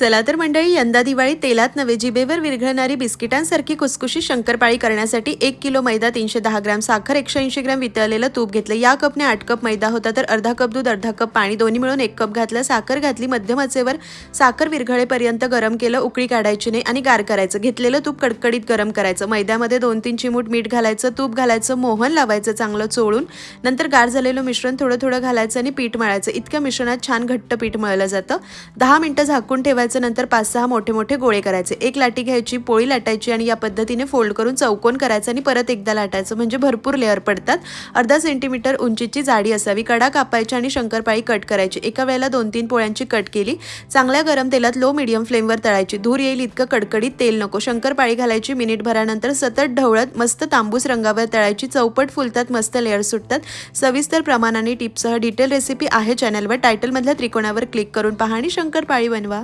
चला तर मंडळी, यंदा दिवाळी तेलात नव्हे जिभेवर विरघळणारी बिस्किटांसारखी खुसखुशीत शंकरपाळी करण्यासाठी 1 किलो मैदा, 310 ग्रॅम साखर, 180 ग्रॅम वितळलेलं तूप घेतलं. या कपने 8 कप मैदा होता, तर अर्धा कप दूध, अर्धा कप पाणी दोन्ही मिळून 1 कप घातलं. साखर घातली, मध्यम आचेवर साखर विरघळेपर्यंत गरम केलं. उकळी काढायची नाही आणि गार करायचं. घेतलेलं तूप कडकडीत गरम करायचं. मैद्यामध्ये 2-3 चिमूट मीठ घालायचं, तूप घालायचं, मोहन लावायचं चांगलं चोळून. नंतर गार झालेलं मिश्रण थोडं थोडं घालायचं आणि पीठ मळायचं. इतक्या मिश्रणात छान घट्ट पीठ मळलं जातं. 10 मिनिटं झाकून ठेवायचं. नंतर 5-6 मोठे मोठे गोळे करायचे. एक लाटी घ्यायची, पोळी लाटायची आणि या पद्धतीने फोल्ड करून चौकोन करायचं आणि परत एकदा लाटायचं, म्हणजे भरपूर लेअर पडतात. अर्धा सेंटीमीटर उंचीची जाडी असावी. कडा कापायची आणि शंकरपाळी कट करायची. एका वेळेला 2-3 पोळ्यांची कट केली. चांगल्या गरम तेलात लो मीडियम फ्लेमवर तळायची. धूर येईल इतकं कडकडीत तेल नको. शंकरपाळी घालायची. मिनिटभरानंतर सतत ढवळत मस्त तांबूस रंगावर तळायची. चौपट फुलतात, मस्त लेअर सुटतात. सविस्तर प्रमाण आणि टिप्ससह डिटेल रेसिपी आहे चॅनलवर. टायटलमधल्या त्रिकोणावर क्लिक करून पहा आणि शंकरपाळी बनवा.